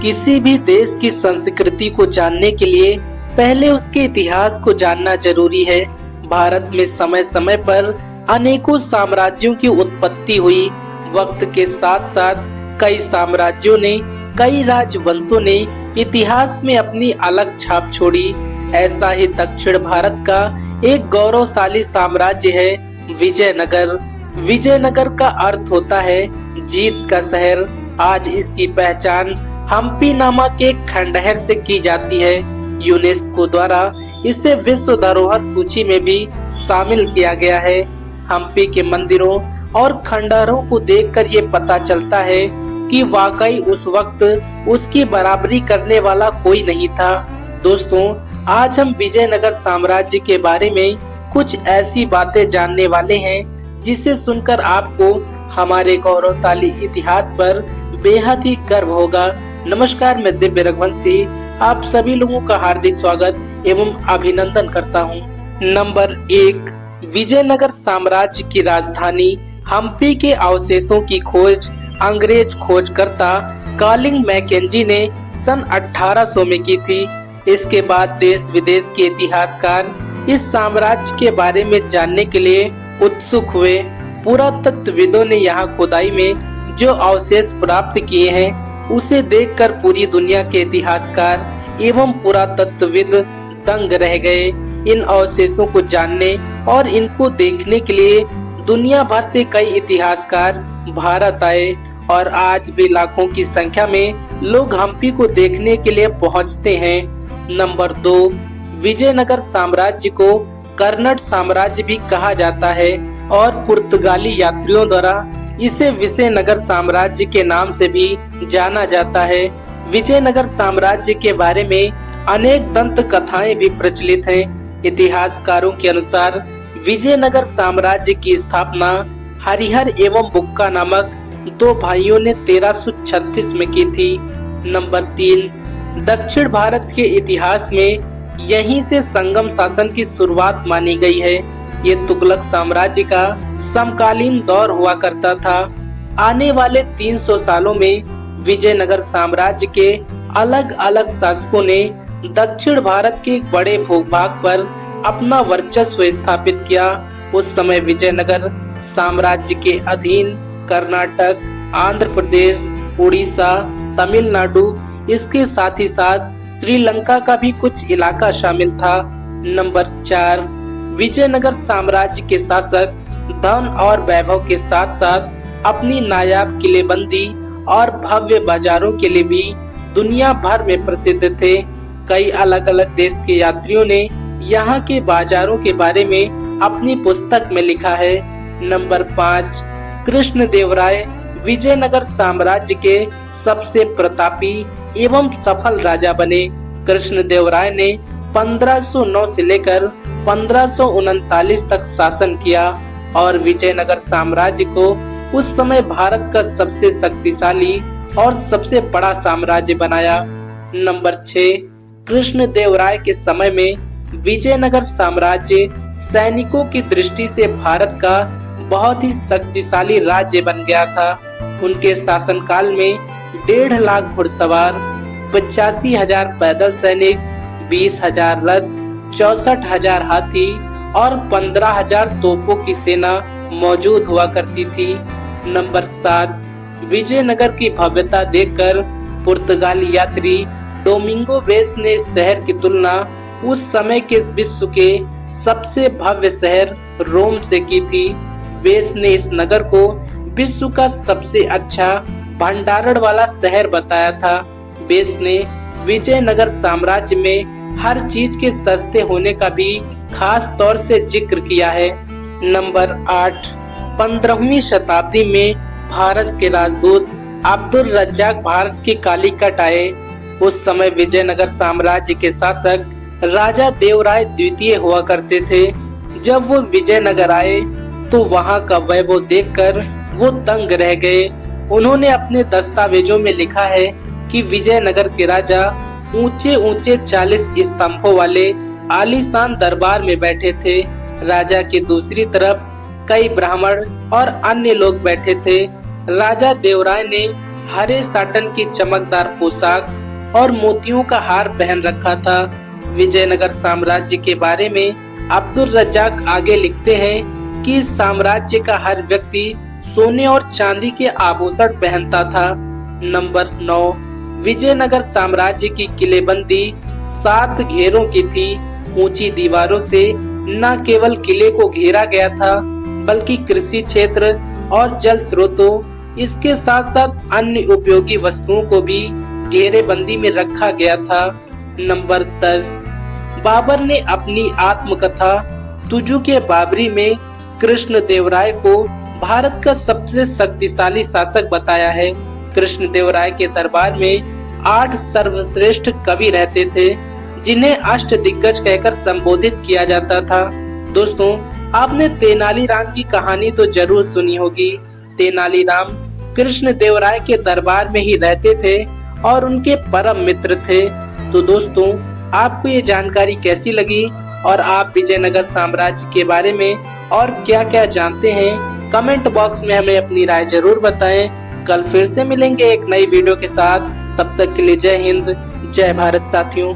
किसी भी देश की संस्कृति को जानने के लिए पहले उसके इतिहास को जानना जरूरी है। भारत में समय समय पर अनेकों साम्राज्यों की उत्पत्ति हुई। वक्त के साथ साथ कई साम्राज्यों ने, कई राजवंशों ने इतिहास में अपनी अलग छाप छोड़ी। ऐसा ही दक्षिण भारत का एक गौरवशाली साम्राज्य है विजयनगर। विजयनगर का अर्थ होता है जीत का शहर। आज इसकी पहचान हम्पी नामक एक खंडहर से की जाती है। यूनेस्को द्वारा इसे विश्व धरोहर सूची में भी शामिल किया गया है। हम्पी के मंदिरों और खंडहरों को देखकर ये पता चलता है कि वाकई उस वक्त उसकी बराबरी करने वाला कोई नहीं था। दोस्तों, आज हम विजयनगर साम्राज्य के बारे में कुछ ऐसी बातें जानने वाले हैं जिसे सुनकर आपको हमारे गौरवशाली इतिहास पर बेहद ही गर्व होगा। नमस्कार, मैं दिव्य रघुवंशी आप सभी लोगों का हार्दिक स्वागत एवं अभिनंदन करता हूं। नंबर 1, विजयनगर साम्राज्य की राजधानी हम्पी के अवशेषों की खोज अंग्रेज खोजकर्ता कॉलिंग मैकेंजी ने सन 1800 में की थी। इसके बाद देश विदेश के इतिहासकार इस साम्राज्य के बारे में जानने के लिए उत्सुक हुए। पुरातत्वविदों ने यहाँ खुदाई में जो अवशेष प्राप्त किए हैं उसे देखकर पूरी दुनिया के इतिहासकार एवं पुरातत्वविद दंग रह गए। इन अवशेषों को जानने और इनको देखने के लिए दुनिया भर से कई इतिहासकार भारत आए और आज भी लाखों की संख्या में लोग हम्पी को देखने के लिए पहुंचते हैं। नंबर 2, विजयनगर साम्राज्य को कर्नाट साम्राज्य भी कहा जाता है और पुर्तगाली यात्रियों द्वारा इसे विजयनगर साम्राज्य के नाम से भी जाना जाता है। विजयनगर साम्राज्य के बारे में अनेक दंत कथाएं भी प्रचलित हैं। इतिहासकारों के अनुसार विजयनगर साम्राज्य की स्थापना हरिहर एवं बुक्का नामक दो भाइयों ने 1336 में की थी। नंबर 3, दक्षिण भारत के इतिहास में यहीं से संगम शासन की शुरुआत मानी गई है। ये तुगलक साम्राज्य का समकालीन दौर हुआ करता था। आने वाले 300 सालों में विजयनगर साम्राज्य के अलग अलग शासकों ने दक्षिण भारत के एक बड़े भूभाग पर अपना वर्चस्व स्थापित किया। उस समय विजयनगर साम्राज्य के अधीन कर्नाटक, आंध्र प्रदेश, उड़ीसा, तमिलनाडु, इसके साथ ही साथ श्रीलंका का भी कुछ इलाका शामिल था। नंबर 4, विजयनगर साम्राज्य के शासक धन और वैभव के साथ साथ अपनी नायाब किलेबंदी और भव्य बाजारों के लिए भी दुनिया भर में प्रसिद्ध थे। कई अलग अलग देश के यात्रियों ने यहाँ के बाजारों के बारे में अपनी पुस्तक में लिखा है। नंबर 5, कृष्णदेवराय विजयनगर साम्राज्य के सबसे प्रतापी एवं सफल राजा बने। कृष्णदेवराय ने 1509 से लेकर 1539 तक शासन किया और विजयनगर साम्राज्य को उस समय भारत का सबसे शक्तिशाली और सबसे बड़ा साम्राज्य बनाया। नंबर 6, कृष्णदेवराय के समय में विजयनगर साम्राज्य सैनिकों की दृष्टि से भारत का बहुत ही शक्तिशाली राज्य बन गया था। उनके शासनकाल में 1.5 लाख घुड़सवार, 85,000 पैदल सैनिक, 20,000 रथ, 64,000 हाथी और 15,000 तोपों की सेना मौजूद हुआ करती थी। नंबर 7, विजयनगर की भव्यता देखकर पुर्तगाली यात्री डोमिंगो वेस ने शहर की तुलना उस समय के विश्व के सबसे भव्य शहर रोम से की थी। वेस ने इस नगर को विश्व का सबसे अच्छा भंडारण वाला शहर बताया था। वेस ने विजयनगर साम्राज्य में हर चीज के सस्ते होने का भी खास तौर से जिक्र किया है। नंबर 8, 15वीं शताब्दी में भारत के राजदूत अब्दुल रज्जाक भारत के कालीकट आए। उस समय विजयनगर साम्राज्य के शासक राजा देवराय द्वितीय हुआ करते थे। जब वो विजयनगर आए तो वहाँ का वैभव देखकर वो दंग रह गए। उन्होंने अपने दस्तावेजों में लिखा है कि विजयनगर के राजा ऊंचे ऊंचे 40 स्तंभों वाले आलीशान दरबार में बैठे थे। राजा की दूसरी तरफ कई ब्राह्मण और अन्य लोग बैठे थे। राजा देवराय ने हरे साटन की चमकदार पोशाक और मोतियों का हार पहन रखा था। विजयनगर साम्राज्य के बारे में अब्दुल रज्जाक आगे लिखते हैं कि इस साम्राज्य का हर व्यक्ति सोने और चांदी के आभूषण पहनता था। नंबर 9, विजयनगर साम्राज्य की किलेबंदी 7 घेरों की थी। ऊंची दीवारों से न केवल किले को घेरा गया था, बल्कि कृषि क्षेत्र और जल स्रोतों, इसके साथ साथ अन्य उपयोगी वस्तुओं को भी घेरेबंदी में रखा गया था। नंबर 10, बाबर ने अपनी आत्मकथा तुजु के बाबरी में कृष्णदेवराय को भारत का सबसे शक्तिशाली शासक बताया है। कृष्णदेवराय के दरबार में 8 सर्वश्रेष्ठ कवि रहते थे, जिन्हें अष्टदिग्गज कहकर संबोधित किया जाता था। दोस्तों, आपने तेनालीराम की कहानी तो जरूर सुनी होगी। तेनालीराम कृष्णदेवराय के दरबार में ही रहते थे और उनके परम मित्र थे। तो दोस्तों, आपको ये जानकारी कैसी लगी और आप विजयनगर साम्राज्य के बारे में और क्या क्या जानते हैं, कमेंट बॉक्स में हमें अपनी राय जरूर बताएं। कल फिर से मिलेंगे एक नई वीडियो के साथ। तब तक के लिए जय हिंद, जय भारत साथियों।